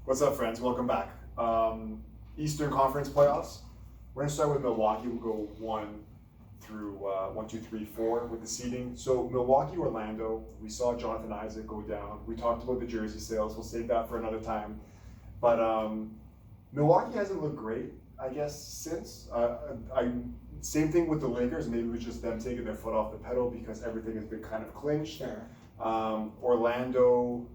What's up, friends? Welcome back. Eastern Conference playoffs. We're gonna start with Milwaukee. We'll go one through 1, 2, 3, 4 with the seeding. So Milwaukee, Orlando. We saw Jonathan Isaac go down. We talked about the jersey sales. We'll save that for another time. But Milwaukee hasn't looked great, I guess, since. Same thing with the Lakers. Maybe it was just them taking their foot off the pedal because everything has been kind of clinched. Sure. Orlando.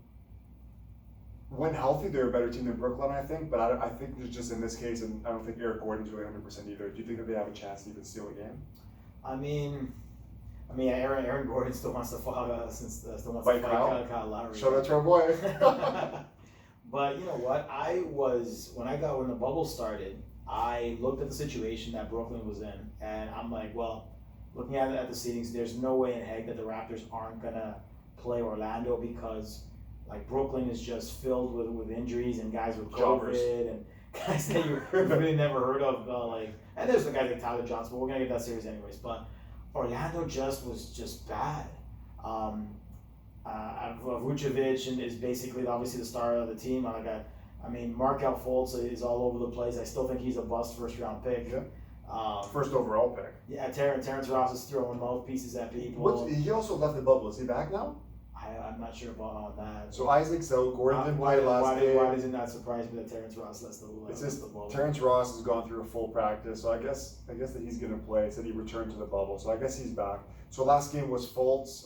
When healthy, they're a better team than Brooklyn, I think. But I think it's just in this case, and I don't think Eric Gordon's really 100% either. Do you think that they have a chance to even steal a game? I mean, Aaron Gordon still wants to fight Fight Kyle Lowry. Shout out to our boy. But you know what? When the bubble started, I looked at the situation that Brooklyn was in, and I'm like, well, looking at the seedings, there's no way in heck that the Raptors aren't gonna play Orlando because like Brooklyn is just filled with injuries and guys with COVID and guys that you really never heard of. And there's the guys like Tyler Johnson, but we're gonna get that series anyways. But Orlando was just bad. Vucevic is basically obviously the star of the team. Markel Fultz is all over the place. I still think he's a bust first round pick. Yeah. First overall pick. Yeah, Terrence Ross is throwing mouthpieces at people. He also left the bubble. Is he back now? I'm not sure about that. So Isaac's out. Gordon didn't play last game. Why doesn't that surprise me that Terrence Ross left the bubble? Terrence Ross has gone through a full practice, so I guess that he's going to play. He said he returned to the bubble, so I guess he's back. So last game was Fultz,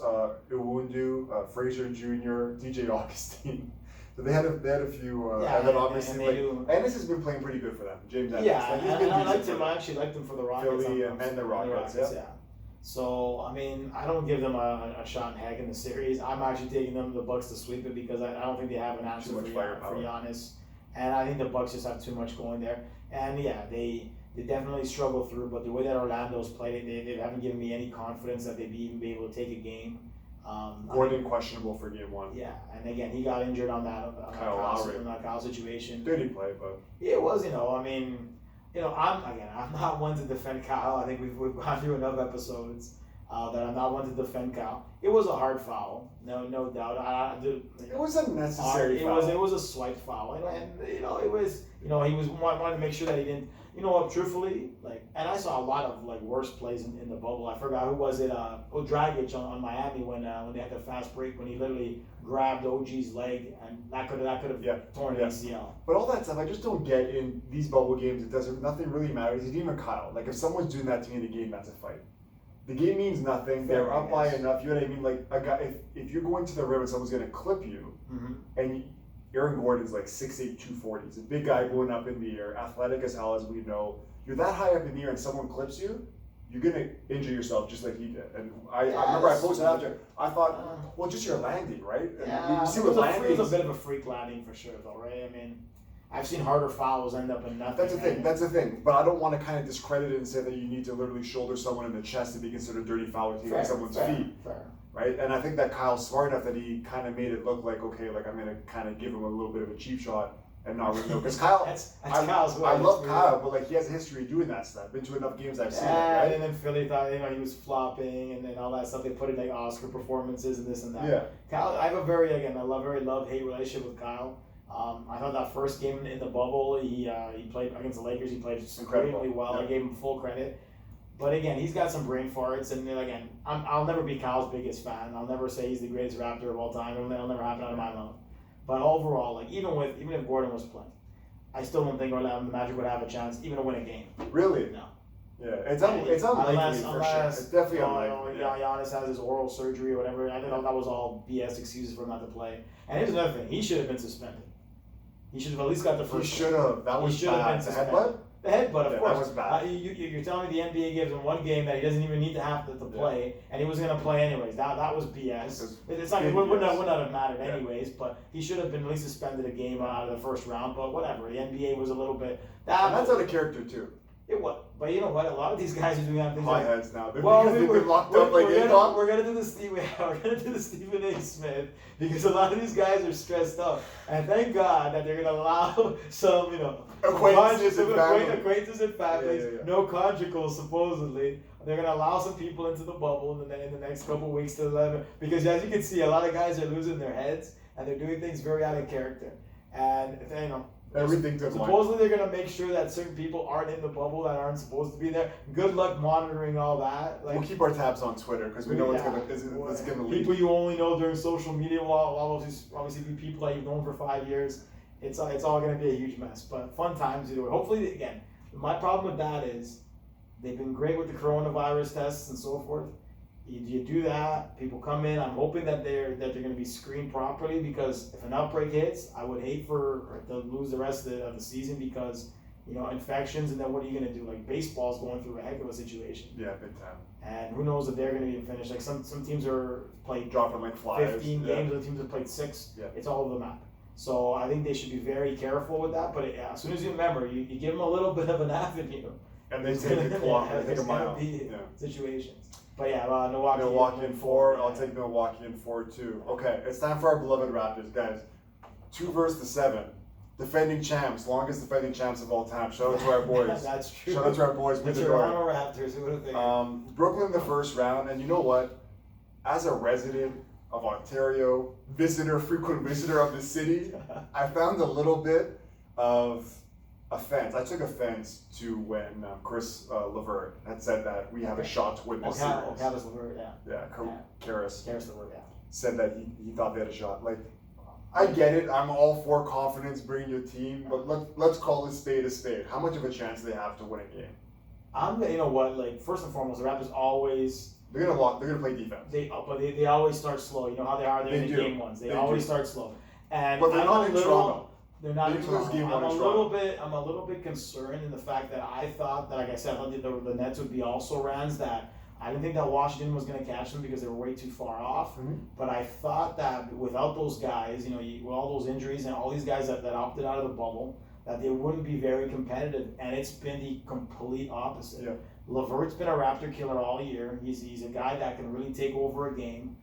Iwundu, Frazier Jr., DJ Augustine. So they had a few, and then obviously Ennis has been playing pretty good for them. James Ennis. Yeah, I liked him. I actually liked him for the Rockets. Philly and the Rockets. Yeah. So I don't give them a shot in heck in the series. I'm actually taking them the Bucks to sweep it because I don't think they have an answer for Giannis, and I think the Bucks just have too much going there. And yeah, they definitely struggle through, but the way that Orlando's played, they haven't given me any confidence that they'd even be able to take a game. Gordon questionable for game one. Yeah, and again he got injured on that Kyle situation. Didn't play, but yeah, it was I'm not one to defend Kyle. I think we've gone through enough episodes that I'm not one to defend Kyle. It was a hard foul, no doubt. It was a necessary foul. It was a swipe foul, and he was wanting to make sure that he didn't. You know what? Truthfully, and I saw a lot of worse plays in the bubble. I forgot who was it. Dragic on Miami when they had the fast break when he literally grabbed OG's leg and that could have torn ACL. But all that stuff, I just don't get in these bubble games. Nothing really matters. Even Kyle, if someone's doing that to me in a game, that's a fight. The game means nothing. They're up by enough. You know what I mean? A guy, if you're going to the rim and someone's going to clip you, and Aaron Gordon's 6'8", 240. He's a big guy going up in the air, athletic as hell, as we know. You're that high up in the air and someone clips you, you're going to injure yourself just like he did. And I remember I posted after, I thought, well, just your landing, right? Yeah, you see what landing it was a bit of a freak landing for sure, though, right? I've seen harder fouls end up in nothing. That's the thing. But I don't want to kind of discredit it and say that you need to literally shoulder someone in the chest to be considered dirty foul or taking someone's feet. Fair. Right? And I think that Kyle's smart enough that he kind of made it look like, okay, I'm going to kind of give him a little bit of a cheap shot and not really know. Because Kyle, that's Kyle's way. I love Kyle, but he has a history of doing that stuff. Been to enough games I've seen it, right? And then Philly thought he was flopping and then all that stuff. They put in Oscar performances and this and that. Yeah. Kyle, I have a very love-hate relationship with Kyle. I thought that first game in the bubble, he played against the Lakers. He played incredibly well. Yeah. I gave him full credit. But again, he's got some brain farts, and again, I'll never be Kyle's biggest fan. I'll never say he's the greatest Raptor of all time. It'll never happen out of my mouth. But overall, even if Gordon was playing, I still don't think the Magic would have a chance even to win a game. Really? No. Yeah, it's unlikely for sure. It's definitely unlikely. Giannis has his oral surgery or whatever. I think that was all BS excuses for him not to play. And here's another thing: he should have been suspended. He should have at least got the first. He should have. That was bad. The headbutt? The headbutt, of course. That was bad. You're telling me the NBA gives him one game that he doesn't even need to have to play, and he was going to play anyways. That was BS. It's not. It would not have mattered anyways. But he should have been at least suspended a game out of the first round. But whatever. The NBA was a little bit. And that's out of character too. It was. But you know what? A lot of these guys are doing that things. My heads now. They've been locked up like we're gonna do the Stephen A. Smith because a lot of these guys are stressed up, and thank God that they're gonna allow some acquaintances and families, no conjugals supposedly. They're gonna allow some people into the bubble in the next couple of weeks to 11 because as you can see, a lot of guys are losing their heads and they're doing things very out of character. And you know, Everything to supposedly they're gonna make sure that certain people aren't in the bubble that aren't supposed to be there. Good luck monitoring all that. We'll keep our tabs on Twitter because we know it's gonna leak. People you only know during social media will obviously be people that you've known for 5 years. It's all gonna be a huge mess. But fun times either way. Hopefully, again, my problem with that is they've been great with the coronavirus tests and so forth. You do that, people come in. I'm hoping that they're going to be screened properly, because if an outbreak hits, I would hate for to lose the rest of the season because, you know, infections, and then what are you going to do? Like, baseball's going through a heck of a situation. Yeah, big time. And who knows if they're going to be finished. Like some teams are played dropping like flies. 15 games, other teams have played 6. Yeah. It's all over the map. So I think they should be very careful with that. But as soon as you remember, you give them a little bit of an avenue. And they take a kilometer, they take a mile. Situations. But yeah, Milwaukee. Milwaukee in 4. I'll take Milwaukee in 4 too. Okay, it's time for our beloved Raptors, guys. 2 versus 7. Defending champs, longest defending champs of all time. Shout out to our boys. That's true. Shout out to our boys. The Toronto Raptors. Who would have figured? Brooklyn in the first round, and you know what? As a resident of Ontario, frequent visitor of the city, I found a little bit of offense. I took offense to when Chris Levert had said that we have a shot to win this series. Caris Levert, yeah. Yeah, Caris Levert, yeah. said that he thought they had a shot. Like, I get it. I'm all for confidence, bringing your team, but let's call it spade a spade. How much of a chance do they have to win a game? You know what? Like, first and foremost, the Raptors always. They're gonna play defense. They always start slow. You know how they are. They're in the game ones. They always start slow. And but they're not in Toronto. They're not in Toronto. I'm a little bit concerned in the fact that I thought that, like I said, I thought the Nets would be also Rans, that I didn't think that Washington was going to catch them because they were way too far off. Mm-hmm. But I thought that without those guys, you know, with all those injuries and all these guys that opted out of the bubble, that they wouldn't be very competitive. And it's been the complete opposite. Yeah. Levert's been a Raptor killer all year. He's a guy that can really take over a game.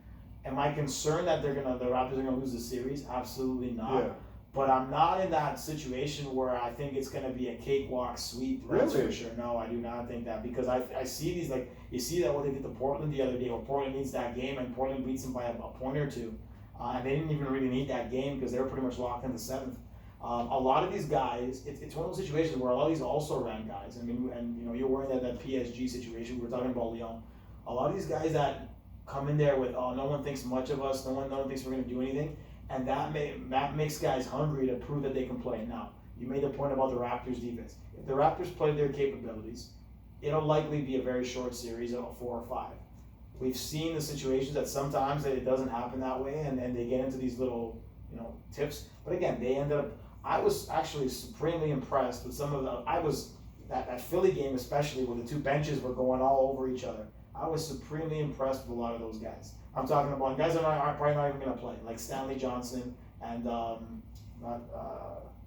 Am I concerned that the Raptors are gonna lose the series? Absolutely not. Yeah. But I'm not in that situation where I think it's gonna be a cakewalk sweep. That's Really? for sure. No, I do not think that, because I see these, like, you see that what they did to Portland the other day, where Portland needs that game and Portland beats them by a point or two, and they didn't even really need that game because they were pretty much locked in the 7th. A lot of these guys, it's one of those situations where a lot of these also ran guys. I mean, and you know, you're worried that PSG situation. We were talking about Lyon. A lot of these guys that come in there with, oh, no one thinks much of us. No one thinks we're going to do anything, and that makes guys hungry to prove that they can play. Now, you made the point about the Raptors defense. If the Raptors play their capabilities, it'll likely be a very short series of 4 or 5. We've seen the situations that sometimes it doesn't happen that way, and they get into these little, you know, tips. But again, they ended up. I was actually supremely impressed with some of that Philly game, especially where the 2 benches were going all over each other. I was supremely impressed with a lot of those guys. I'm talking about guys that are probably not even going to play, like Stanley Johnson and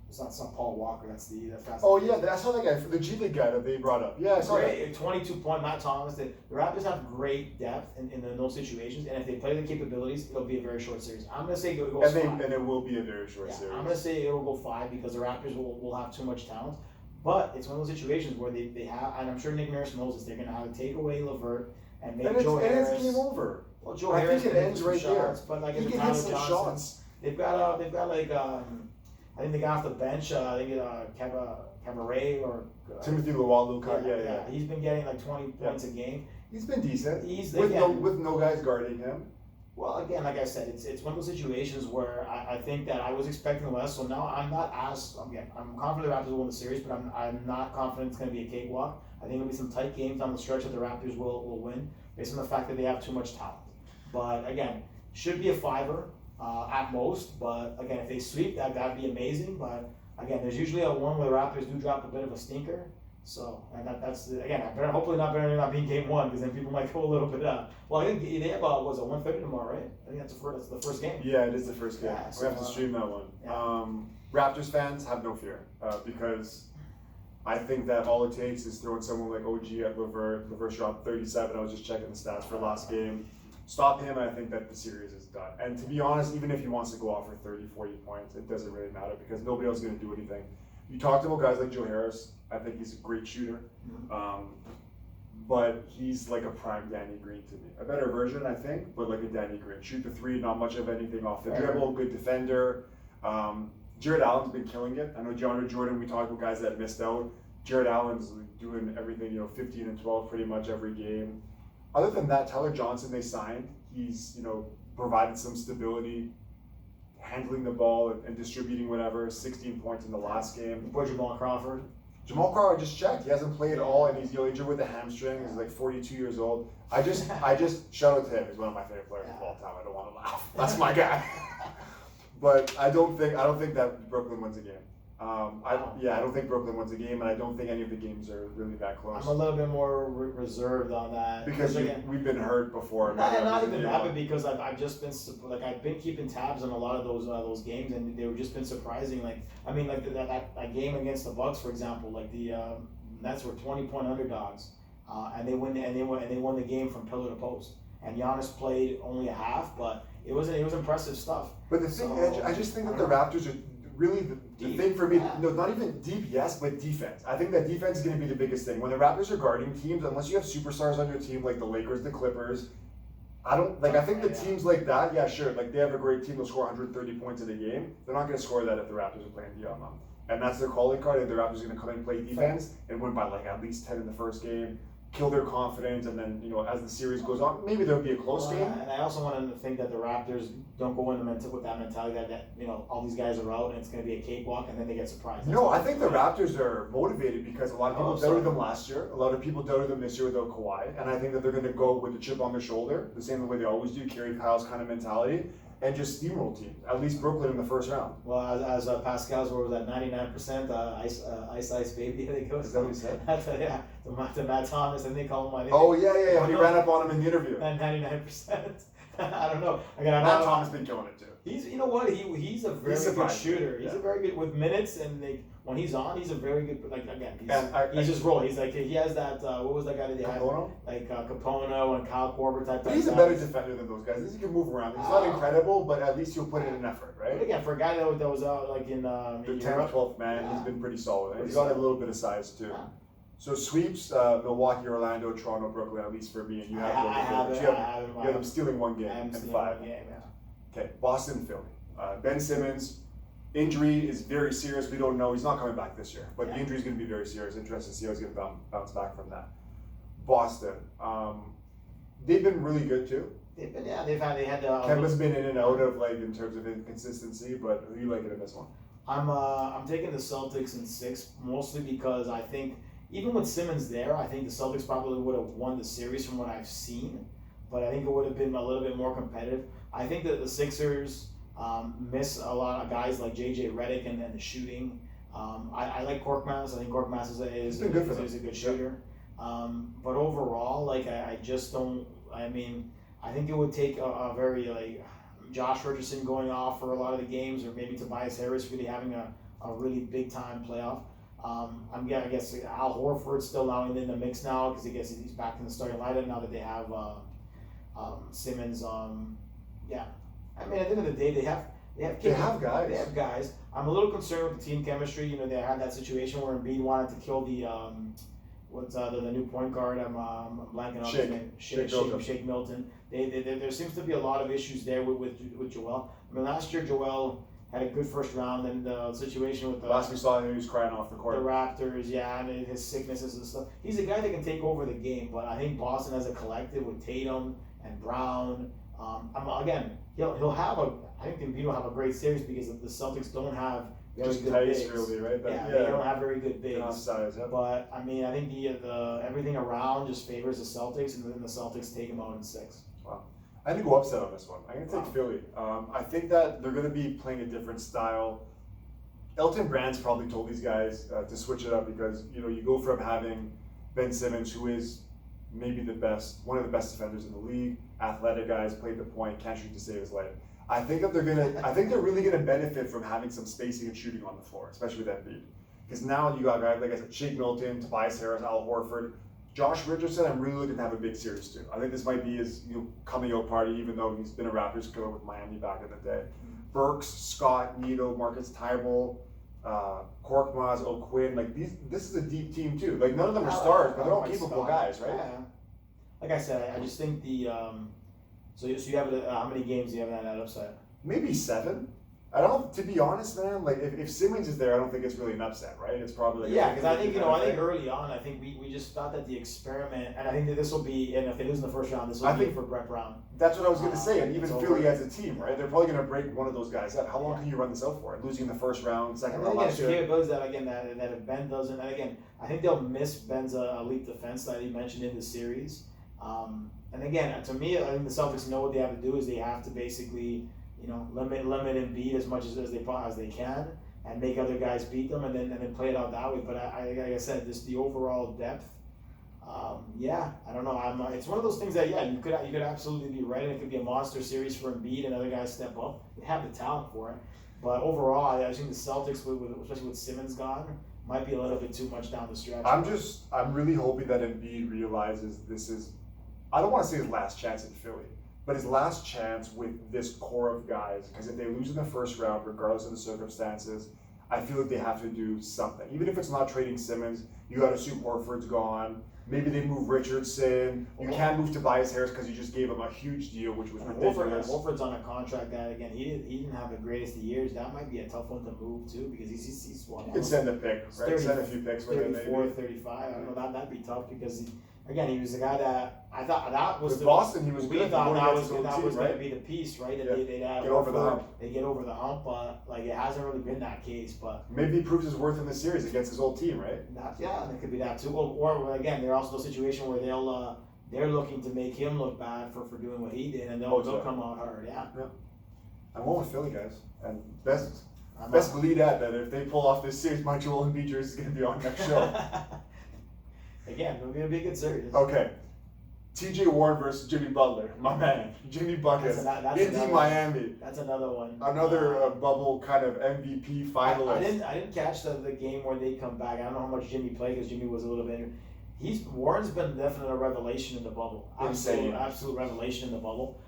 it's not Paul Walker. That's the fastest. Oh yeah, I saw that guy, the G League guy that they brought up. Yeah, I saw that. 22-point Matt Thomas. The Raptors have great depth in those situations, and if they play the capabilities, it'll be a very short series. I'm going to say it goes 5. And it will be a very short series. I'm going to say it will go 5 because the Raptors will have too much talent. But it's one of those situations where they have, and I'm sure Nick Nurse knows this, they're going to have to take away Levert and make Joe Harris. And it's game over. Well, Joe Harris think it ends right shots, there. But like he in can Tyler hit some Johnson, shots. They've got like I think the guy off the bench, I think Cabaret or Timothy Luwalu. Yeah. He's been getting like 20 points a game. He's been decent. With no guys guarding him. Well, again, like I said, it's one of those situations where I think that I was expecting less. So now I'm not as I'm confident the Raptors will win the series, but I'm not confident it's going to be a cakewalk. I think there'll be some tight games down the stretch that the Raptors will win based on the fact that they have too much talent. But again, should be a 5er. At most, but again, if they sweep, that'd be amazing. But again, there's usually a one where the Raptors do drop a bit of a stinker. So and that's again, hopefully not better than not being game 1, because then people might go a little bit up. Well, I think they have was it 1:30 tomorrow, right? I think that's the first game. Yeah, it is the first game. Yeah, we have to stream that one. Yeah. Raptors fans, have no fear because I think that all it takes is throwing someone like OG at Levert. Levert dropped 37. I was just checking the stats for last game. Stop him, and I think that the series is done. And to be honest, even if he wants to go off for 30, 40 points, it doesn't really matter because nobody else is going to do anything. You talked about guys like Joe Harris. I think he's a great shooter. But he's like a prime Danny Green to me. A better version, I think, but like a Danny Green. Shoot the 3, not much of anything off the dribble, good defender. Jared Allen's been killing it. I know DeAndre Jordan, we talked about guys that missed out. Jared Allen's doing everything, 15 and 12 pretty much every game. Other than that, Tyler Johnson they signed. He's, provided some stability, handling the ball and distributing whatever. 16 points in the last game. Poor Jamal Crawford. Jamal Crawford just checked. He hasn't played at all, and he's injured with a hamstring. He's like 42 years old. I just shout out to him. He's one of my favorite players of all time. I don't want to laugh. That's my guy. But I don't think that Brooklyn wins a game. I don't think Brooklyn wins a game, and I don't think any of the games are really that close. I'm a little bit more reserved on that because we've been hurt before. Not even that, but because I've just been I've been keeping tabs on a lot of those games, and they've just been surprising. That game against the Bucks, for example, the Nets were 20-point underdogs, and they won the game from pillar to post. And Giannis played only a half, but it was impressive stuff. But the thing, I just think that the Raptors are really the thing for me. No, not even deep, yes, but defense. I think that defense is going to be the biggest thing. When the Raptors are guarding teams, unless you have superstars on your team like the Lakers, the Clippers, I think the teams like that, yeah, sure, they have a great team, they'll score 130 points in a game. They're not going to score that if the Raptors are playing D on them. And that's their calling card. If the Raptors are going to come in and play defense and win by at least 10 in the first game, kill their confidence, and then as the series goes on, maybe there'll be a close game. And I also want to think that the Raptors don't go in with that mentality that all these guys are out and it's going to be a cakewalk, and then they get surprised. No, I think the Raptors are motivated because a lot of people doubted them last year. A lot of people doubted them this year without Kawhi, and I think that they're going to go with the chip on their shoulder, the same way they always do, Kerry Kyle's kind of mentality, and just steamroll teams. At least Brooklyn in the first round. Well, as Pascal's, what was that, 99% ice baby? I think it was. Is that what he said? To Matt Thomas, and they call him. Oh yeah. When he ran up on him in the interview. 99%. I don't know. Matt Thomas been killing it too. He's he's a very good shooter. He's a very good with minutes, and when he's on, he's a very good. He's just rolling. He's he has that. What was that guy that they had? Capono and Kyle Korver type. But he's a better defender than those guys. He can move around. He's not incredible, but at least he'll put in an effort, right? But again, for a guy that was out in the 10th, 12th man, he's been pretty solid. And he's got a little bit of size too. Yeah. So sweeps Milwaukee, Orlando, Toronto, Brooklyn. At least for me, and you have. I have them stealing one game and 5. Okay, Boston, Philly. Ben Simmons, injury is very serious. We don't know. He's not coming back this year, but the injury is going to be very serious. Interesting to see how he's going to bounce back from that. Boston, they've been really good too. They had. Kemba's been in and out of in terms of inconsistency, but who do you like in this one? I'm taking the Celtics in 6, mostly because I think even with Simmons there, I think the Celtics probably would have won the series from what I've seen, but I think it would have been a little bit more competitive. I think that the Sixers miss a lot of guys like JJ Redick and then the shooting. I like Korkmaz. I think Korkmaz is a good shooter. But overall, I just don't. I think it would take a very Josh Richardson going off for a lot of the games, or maybe Tobias Harris really having a really big time playoff. I guess Al Horford's still now in the mix now because he's back in the starting lineup now that they have Simmons. At the end of the day, they have guys. They have guys. I'm a little concerned with the team chemistry. They had that situation where Embiid wanted to kill the the new point guard. I'm blanking on his name. Shake Milton. There seems to be a lot of issues there with Joel. Last year Joel had a good first round, and the situation with the last we saw him, he was crying off the court. The Raptors, and his sicknesses and stuff. He's a guy that can take over the game, but I think Boston as a collective with Tatum and Brown. He'll have I think Embiid will have a great series because the Celtics don't have very good bigs. Really, right? They don't have very good bigs. Size, yeah. But I think the everything around just favors the Celtics, and then the Celtics take them out in 6. Wow. I'm going to go upset on this one. I'm going to take Philly. I think that they're going to be playing a different style. Elton Brand's probably told these guys to switch it up because you go from having Ben Simmons, who is maybe one of the best defenders in the league, athletic guys, played the point, can't shoot to save his life. I think they're really gonna benefit from having some spacing and shooting on the floor, especially with Embiid. Because now you got guys like I said, Shake Milton, Tobias Harris, Al Horford, Josh Richardson. I'm really looking to have a big series too. I think this might be his coming out party, even though he's been a Raptors killer with Miami back in the day. Burks, Scott, Neto, Marcus Tybalt, Korkmaz, O'Quinn, this is a deep team too. None of them are stars, but they're all capable guys, right? Yeah. Like I said, I just think so you have how many games do you have in that upset? Maybe 7. I don't. To be honest, man, like if Simmons is there, I don't think it's really an upset, right? It's probably like Yeah, because I think kind of I think thing. early on, I think we just thought that the experiment, and I think that this will be, and if they lose in the first round, this will I be think- for Brett Brown. That's what I was gonna say, and even it's Philly over. as a team, right? They're probably gonna break one of those guys up. How long Yeah. can you run this out for? Losing in the first round, second And round again, last it's the year. capabilities that again that if Ben doesn't, and again, I think they'll miss Ben's elite defense that he mentioned in the series. And again, to me, I think the Celtics know what they have to do is they have to basically, limit Embiid as much as they can, and make other guys beat them, and then play it out that way. But like I said, just the overall depth. I don't know. It's one of those things that you could absolutely be right, and it could be a monster series for Embiid and other guys step up. They have the talent for it, but overall, I think the Celtics, especially with Simmons gone, might be a little bit too much down the stretch. I'm really hoping that Embiid realizes this is, I don't want to say his last chance in Philly, but his last chance with this core of guys. Because if they lose in the first round, regardless of the circumstances, I feel like they have to do something. Even if it's not trading Simmons, you got to assume Horford's gone. Maybe they move Richardson. You can't move Tobias Harris because you just gave him a huge deal, which was ridiculous. Horford's on a contract that again he didn't have the greatest of years. That might be a tough one to move too because he's what, You could send a pick, right? 30, Send a few picks with him, 34, maybe. 35. I don't know, that'd be tough because he was the guy that I thought that was With Boston, he was we good. thought He that won was against his own team, going to right? be the piece, right? That Yeah. they'd have Get over the Horford, hump. They get over the hump, but like it hasn't really been that case. But Maybe he proves his worth in the series against his old team, right? it could be that too. Or again, they're also a situation where they're looking to make him look bad for doing what he did, and they'll come out hard. Yeah. I'm going with Philly, guys, and best I'm believe that if they pull off this series, my Joel Embiid jersey is going to be on next show. Again, it'll be a good series. Okay. TJ Warren versus Jimmy Butler, my man, Jimmy Buckets, That's Indy, another Miami, That's another one. another bubble kind of MVP finalist. I didn't catch the game where they come back. I don't know how much Jimmy played because Jimmy was a little bit. Warren's been definitely a revelation in the bubble. Insane. Absolute revelation in the bubble.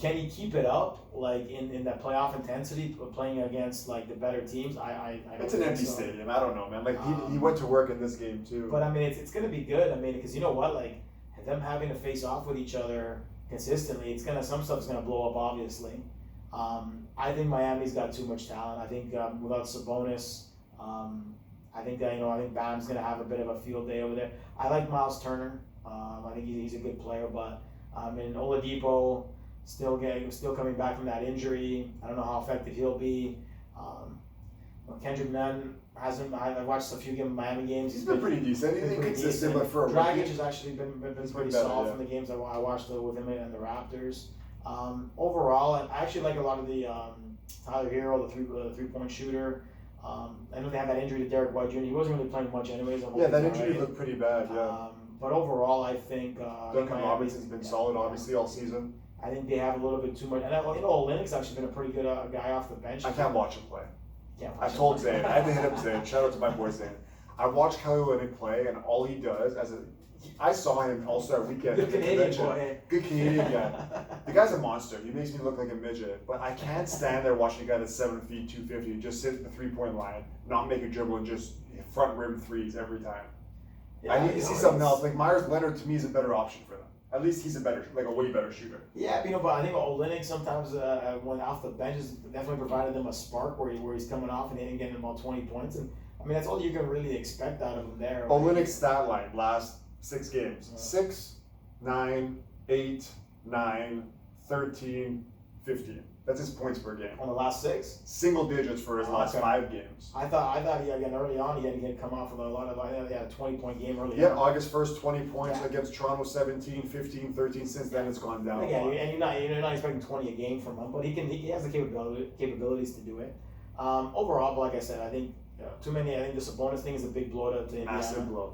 Can he keep it up like in that playoff intensity, playing against like the better teams? I don't It's an think empty so. stadium. I don't know, man. Like he went to work in this game too. But I mean, it's gonna be good. I mean, because you know what, like them having to face off with each other consistently, some stuff's gonna blow up, obviously. I think Miami's got too much talent. I think without Sabonis, I think Bam's gonna have a bit of a field day over there. I like Miles Turner. I think he's a good player, but Oladipo still coming back from that injury. I don't know how effective he'll be. Kendrick Nunn hasn't. I watched a few Miami games. He's been pretty decent. He's inconsistent, but for a Dragic rookie, has actually been He's pretty been better, solid yeah. from the games I watched with him and the Raptors. Overall, I actually like a lot of the Tyler Hero, the 3-point shooter. I know they had that injury to Derek White Jr. He wasn't really playing much anyways. I hope yeah, that he's injury alright. looked pretty bad. Yeah. But overall, I think Duncan Miami- Robinson's been solid, obviously, all season. I think they have a little bit too much. And Olynyk's actually been a pretty good guy off the bench. I can't watch him play. Can't I watch told him. Zane. I had to hit up Zane. Shout out to my boy Zane. I watched Kelly Olynyk play, and all he does I saw him All-Star Weekend Good at the Canadian convention. boy. Good Canadian guy. The guy's a monster. He makes me look like a midget. But I can't stand there watching a guy that's 7 feet, 250, just sit at the 3-point line, not make a dribble, and just front rim threes every time. Yeah, I need to see something else. Like Myers Leonard to me is a better option for them. At least he's a way better shooter. Yeah, but I think Olynyk sometimes when off the bench has definitely provided them a spark where he's coming off and getting about 20 points. And I mean that's all you can really expect out of him there. Olynyk's stat line last 6 games: Yeah. 6, 9, 8, 9, 13, 15. That's his points per game. On the last 6. Single digits for his last Okay. 5 games. I thought he again early on he had come off with a lot of he had a 20-point game early. Yeah, on. August 1st, 20 points Yeah. against Toronto, 17, 15, 13. Since then, it's gone down. Again, a lot. and you're not expecting 20 a game from him, but he has the capabilities to do it. Overall, but like I said, I think too many. I think the Sabonis thing is a big blow to Indiana. Massive blow.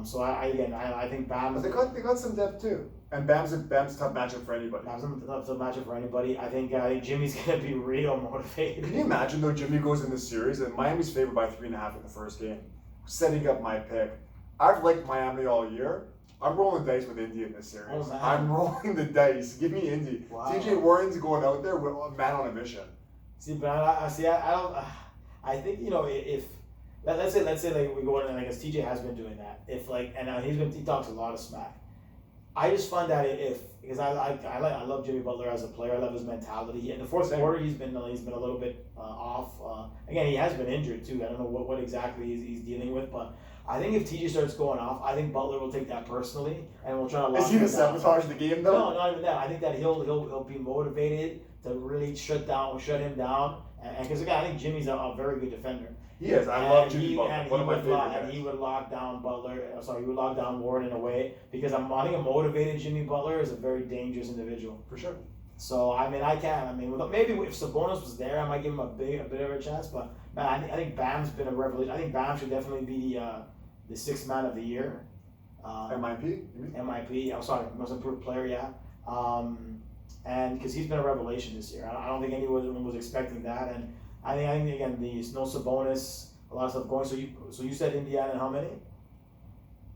So I think Bam. But they got some depth too. And Bam's a tough matchup for anybody. Bam's a tough matchup for anybody. I think Jimmy's gonna be real motivated. Can you imagine though? Jimmy goes in this series and Miami's favored by 3.5 in the first game. Setting up my pick. I've liked Miami all year. I'm rolling the dice with Indy in this series. Oh, man. I'm rolling the dice. Give me Indy. Wow. TJ Warren's going out there with a man on a mission. See, but I don't. I think if let's say like we go in and I guess TJ has been doing that. If like and he talks a lot of smack. I just find that because I love Jimmy Butler as a player. I love his mentality. In the fourth quarter, he's been a little bit off. Again, he has been injured too. I don't know what exactly he's dealing with, but I think if TJ starts going off, I think Butler will take that personally and will try to lock Is he him gonna down. sabotage the game though? No, not even that. I think that he'll be motivated to really shut him down. And because again, I think Jimmy's a very good defender. He is. I love Jimmy Butler. One of my favorite guys. And he would lock down Butler. Sorry, he would lock down Ward in a way because I think a motivated Jimmy Butler is a very dangerous individual. For sure. So I mean, maybe if Sabonis was there, I might give him a bit of a chance. But man, I think Bam's been a revelation. I think Bam should definitely be the sixth man of the year. MIP? You mean? MIP. I'm sorry, most improved player. Yeah. And because he's been a revelation this year. I don't think anyone was expecting that. And I think again, the no Sabonis, a lot of stuff going. So you said Indiana, how many?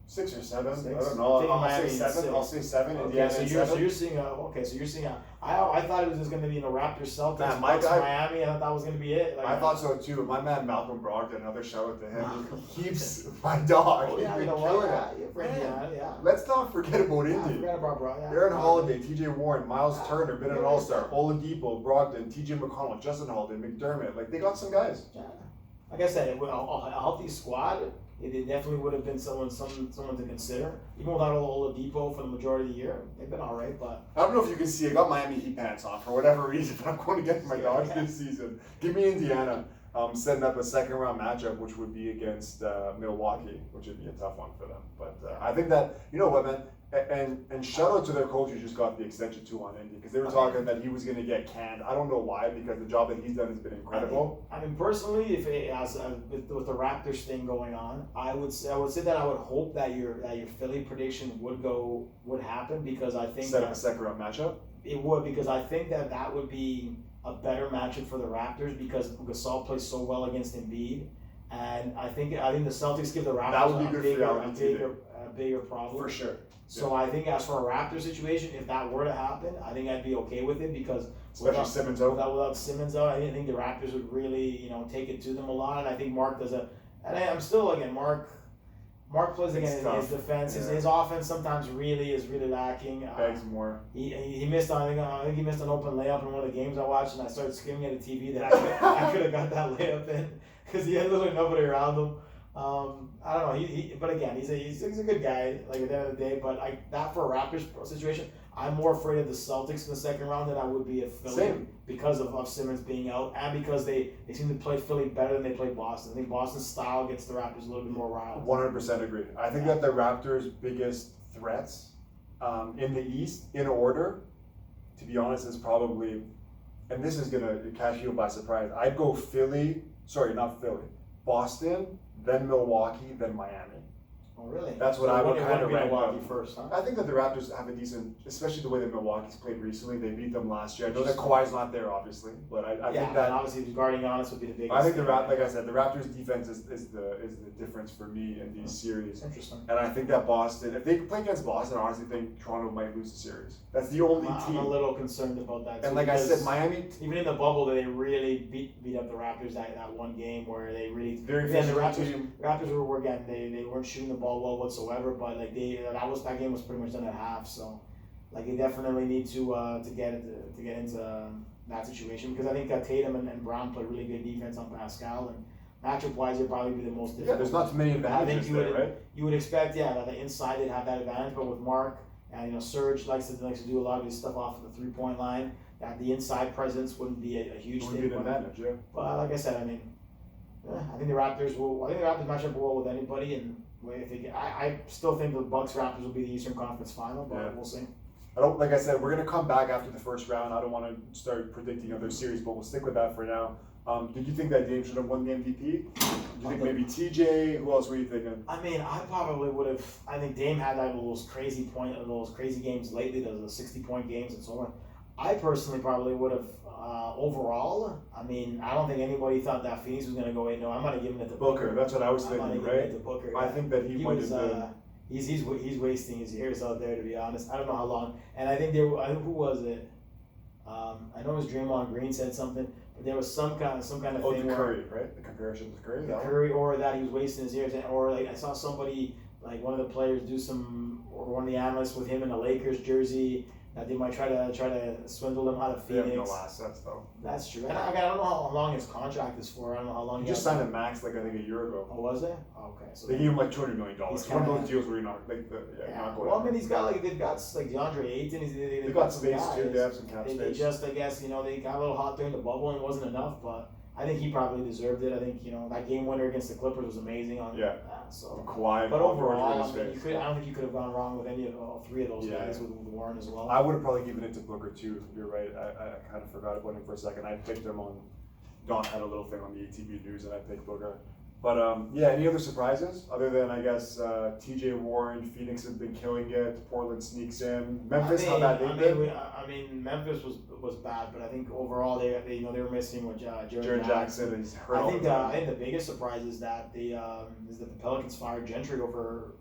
6 or 7. Six. I don't know. I'm I'll taking say Miami 7. in I'll say 7. Okay, Indiana so in you're 7. you're seeing I thought it was just going to be Raptors, Celtics, Man, my Bucks, guy- Miami. I thought that was going to be it. Like, I thought so too. My man Malcolm Brogdon, another shout out to him. He keeps my dog. Oh, He's yeah, been you know killing what? it. Yeah, for Indiana, yeah. Let's not forget about Yeah, I Indy. forgot about bro. Yeah. Aaron Holiday, TJ Warren, Miles Turner, been an all-star. Oladipo, Brogdon, TJ McConnell, Justin Holiday, McDermott. Like, they got some guys. Yeah. Like I said, a healthy squad. It definitely would have been someone to consider. Even without Oladipo for the majority of the year, they've been all right. But I don't know if you can see, I got Miami Heat pants on for whatever reason, but I'm going to get my dogs this season. Give me Indiana. Setting up a second round matchup, which would be against Milwaukee, which would be a tough one for them. But I think that, you know what, man, and shout out to their coach who just got the extension too on Indy, because they were talking that he was going to get canned. I don't know why, because the job that he's done has been incredible. I mean personally, if with the Raptors thing going on, I would say that I would hope that your Philly prediction would happen, because I think Set up a second round matchup. it would, because I think that would be a better matchup for the Raptors, because Gasol plays so well against Embiid, and I think the Celtics give the That would be Raptors good for a bigger problem. For sure. So I think as for a Raptors situation, if that were to happen, I think I'd be okay with it, because Especially Simmons out. without Simmons out, I didn't think the Raptors would really take it to them a lot, and I think Mark does I'm still again Mark plays again in his defense. Yeah. His offense sometimes is really lacking. Begs more. He missed I think he missed an open layup in one of the games I watched, and I started screaming at the TV that I could have got that layup in, because he had literally nobody around him. I don't know. But again, he's a good guy. Like at the end of the day, but that for a Raptors situation, I'm more afraid of the Celtics in the second round than I would be of Philly. Same. Because of Simmons being out, and because they seem to play Philly better than they play Boston. I think Boston's style gets the Raptors a little bit more riled. 100% agree. I think that the Raptors' biggest threats in the East, in order, to be honest, is probably, and this is going to catch you by surprise, I'd go Boston, then Milwaukee, then Miami. Oh, really? That's what I would kind of rank Milwaukee them. first, huh? I think that the Raptors have a decent, especially the way that Milwaukee's played recently. They beat them last year. I know that Kawhi's not there, obviously, but I think and that obviously guarding Giannis would be the biggest. I think like I said, the Raptors' defense is the difference for me in these series. Interesting. And I think that Boston, if they play against Boston, I honestly think Toronto might lose the series. That's the only team. I'm a little concerned about that too. And like I said, Miami, even in the bubble, they really beat up the Raptors that one game where they really very the physical Raptors. team. Raptors were again they weren't shooting the ball well whatsoever, but like that game was pretty much done at half. So like they definitely need to get into that situation, because I think Tatum and Brown play really good defense on Pascal, and matchup wise it'd probably be the most difficult. Yeah, there's not too many advantages there, right? You would expect that the inside they'd have that advantage, but with Mark and Serge likes to do a lot of his stuff off of the 3-point line, that the inside presence wouldn't be a huge It thing. would be an advantage, yeah. But like I said, I think the Raptors match up well with anybody, and I still think the Bucks Raptors will be the Eastern Conference Final, but we'll see. Like I said, we're gonna come back after the first round. I don't want to start predicting other series, but we'll stick with that for now. Did you think that Dame should have won the MVP? Did you think maybe TJ? Who else were you thinking? I mean, I probably would have. I think Dame had those crazy games lately, those 60-point games and so on. I personally probably would have. Overall, I mean, I don't think anybody thought that Phoenix was going to go 8-0. I'm going to give it to Booker. That's what I was thinking, right? To Booker, yeah. I think that he went into. He's wasting his years out there, to be honest. I don't know how long. And I think who was it? I know it was Draymond Green said something, but there was some kind of thing to Curry, right? The comparison to Curry. Curry, or that he was wasting his years, or like I saw somebody like one of the players do some, or one of the analysts with him in a Lakers jersey, that they might try to swindle him out of They have Phoenix. no assets though. That's true. And I don't know how long his contract is for. I don't know how long He he just has. signed a max like I think a year ago. Oh, was it? Okay, so They gave him like $200 million. He's One of kinda- those deals where you're not like yeah. not going. Well, I mean, they've got like DeAndre Ayton. They've got space guys. too. They have some cap They space. just, I guess, they got a little hot during the bubble and it wasn't enough, but I think he probably deserved it. I think, that game winner against the Clippers was amazing on Yeah. so. Kawhi, But Paul George overall, were I his mean, face. I don't think you could have gone wrong with any of all three of those Yeah. guys with Warren as well. I would have probably given it to Booker too. You're right. I kind of forgot about him for a second. I picked him on. Don had a little thing on the ATB news, and I picked Booker. But yeah, any other surprises other than I guess T.J. Warren, Phoenix has been killing it. Portland sneaks in. Memphis, how bad they been? I mean, Memphis was bad, but I think overall they were missing with Jaren Jackson is hurt all the I time. think the biggest surprise is that the Pelicans fired Gentry over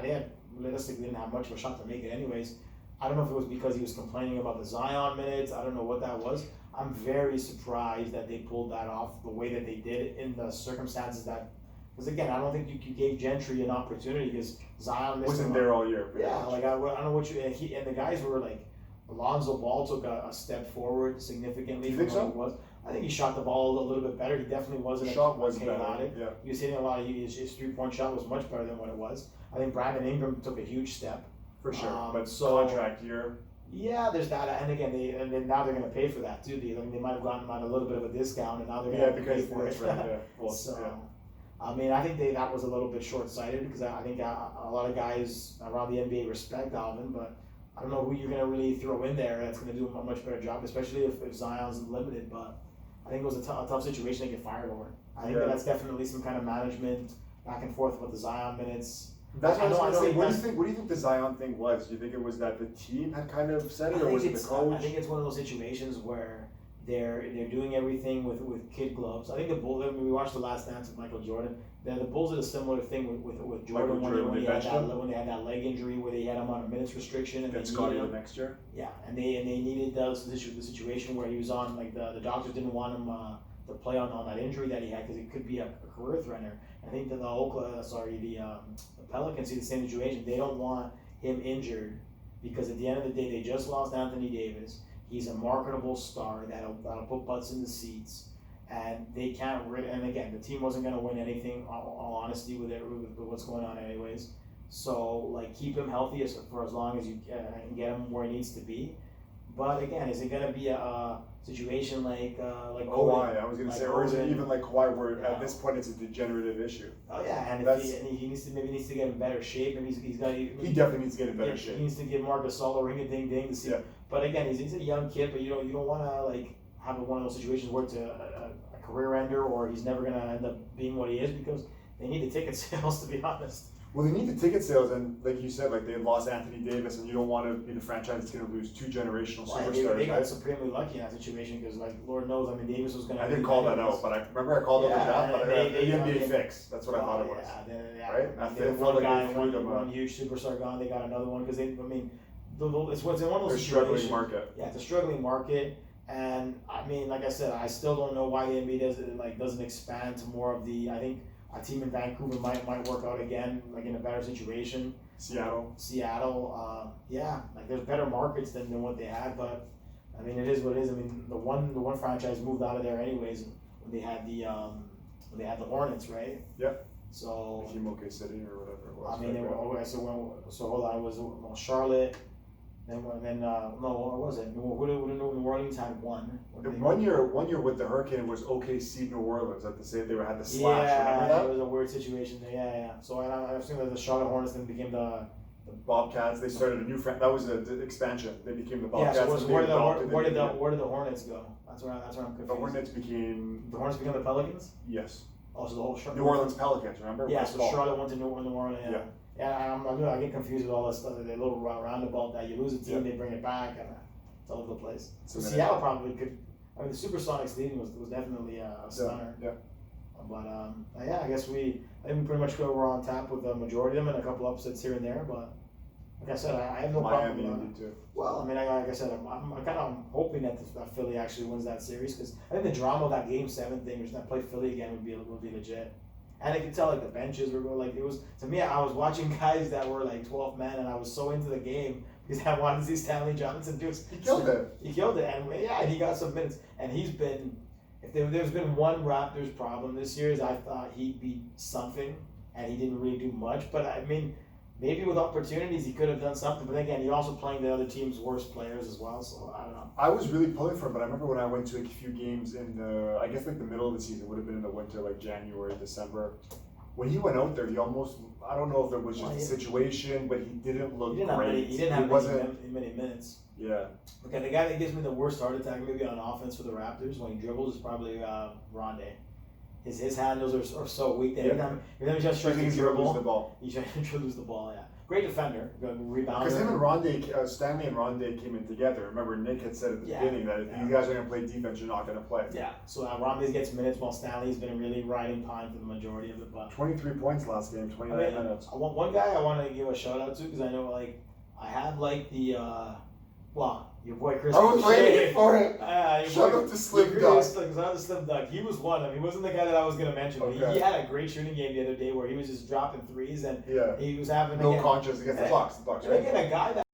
they had realistically didn't have much of a shot to make it anyways. I don't know if it was because he was complaining about the Zion minutes. I don't know what that was. I'm very surprised that they pulled that off the way that they did in the circumstances that. Because again, I don't think you gave Gentry an opportunity because Zion missed Wasn't there all year. Yeah, like I don't know what you and the guys were like. Alonzo Ball took a step forward significantly. You think from so? what he was. I think he shot the ball a little bit better. He definitely wasn't Shot was chaotic. better. Yeah. He was hitting a lot of his 3-point shot was much better than what it was. I think Brandon Ingram took a huge step. For sure. But so- contract year. Yeah, there's that, and again, then now they're going to pay for that too. They might have gotten him at a little bit of a discount, and now they're going Yeah, to because pay for that's it. right. Yeah. Well, So, yeah. I mean, I think that was a little bit short-sighted because I think a lot of guys around the NBA respect Alvin, but I don't know who you're going to really throw in there that's going to do a much better job, especially if Zion's limited. But I think it was a tough situation to get fired over. I think that's definitely some kind of management back and forth with the Zion minutes. That's what I was I going know to say. he What do you does- think? What do you think the Zion thing was? Do you think it was that the team had kind of said it, or was it the coach? I think it's one of those situations where they're doing everything with kid gloves. I think the Bulls. When we watched The Last Dance with Michael Jordan, the Bulls did a similar thing with Jordan when he had that leg injury where they had him on a minutes restriction and Get Scotty the next year. Yeah, and they needed the situation where he was on the doctors didn't want him to play on that injury that he had because it could be a career threatener. I think that the Pelicans see the same situation. They don't want him injured because at the end of the day they just lost Anthony Davis. He's a marketable star that'll put butts in the seats, and they can't. And again, the team wasn't going to win anything. All honesty with what's going on, anyways. So keep him healthy for as long as you can and get him where he needs to be. But again, is it going to be a situation like Kawhi? I was going to say, or is it even like Kawhi, where at this point it's a degenerative issue? Oh yeah, and he needs to get in better shape. Maybe he's got. He definitely needs to get in better shape. He needs to give Marc Gasol a ring a ding ding to see. Yeah. But again, he's a young kid, but you don't want to have one of those situations where it's a career ender or he's never going to end up being what he is because they need the ticket sales, to be honest. Well, they need the ticket sales, and like you said, they lost Anthony Davis, and you don't want to be the franchise that's going to lose two generational superstars. They got supremely lucky in that situation because, Lord knows, Davis was going to. I didn't call that out, but I remember I called out the draft, but the NBA fix. That's what I thought it was. Yeah. Right? After one guy, one huge superstar gone, they got another one because it's in one of those situations. Struggling market. Yeah, it's a struggling market, and like I said, I still don't know why the NBA doesn't expand to more of the. I think a team in Vancouver might work out again, in a better situation. Seattle. There's better markets than what they had, but it is what it is. The one franchise moved out of there anyways when they had the Hornets, right? Yep. So Team OK City or whatever it was. So hold on, it was Charlotte. Then what was it? New Orleans had one. One year with the Hurricane was OKC New Orleans. At the same, they had the slash. Remember that? It was a weird situation there. Yeah. So I assume that the Charlotte Hornets then became the Bobcats. They started a new that was an expansion. They became the Bobcats. Yeah. So where did the Hornets go? That's where I'm confused. The Hornets became the Pelicans. Yes. Also the whole Charlotte. New Orleans Pelicans. Remember? Yeah. So Charlotte went to New Orleans. Yeah. Yeah. I get confused with all this stuff. They little roundabout that you lose a team, they bring it back, and it's all over the place. So Seattle probably could. The Supersonics leading was definitely a stunner. Yeah. But I guess I think we pretty much were on tap with the majority of them and a couple upsets here and there. But like I said, I have no problem. Miami too. Well, like I said, I'm kind of hoping that Philly actually wins that series because I think the drama of that Game 7 thing, which not play Philly again, would be legit. And I could tell like the benches were going like it was to me. I was watching guys that were like 12 men, and I was so into the game because I wanted to see Stanley Johnson do. He killed it. He killed it, and yeah, and he got some minutes. And he's been. If there's been one Raptors problem this year is I thought he'd be something, and he didn't really do much. But I mean, maybe with opportunities he could have done something. But again, he's also playing the other team's worst players as well. So I don't know. I was really pulling for him, but I remember when I went to like a few games in the, I guess like the middle of the season, would have been in the winter, like January, December. When he went out there, he almost, I don't know if it was just the situation, but he didn't look great. He didn't have many minutes. Yeah. Okay, the guy that gives me the worst heart attack maybe on offense for the Raptors when he dribbles is probably Rondé. His handles are so weak that every time he just tries to dribble, lose the ball. He tries to lose the ball. Yeah, great defender, good rebounder. Because him and Rondé, Stanley and Rondé came in together. Remember, Nick had said at the beginning that if you guys are going to play defense, you're not going to play. Yeah, so Rondé gets minutes while Stanley's been really riding pine for the majority of it. But 23 points last game, 29 minutes. One guy I want to give a shout out to because I know like I have like the your boy Chris. I was waiting for it. Shout out to Slim Duck. Shout out to Slim Duck. He was one of them. He wasn't the guy that I was gonna mention, but he had a great shooting game the other day where he was just dropping threes and he was having no conscience against the Bucks. And again, a guy that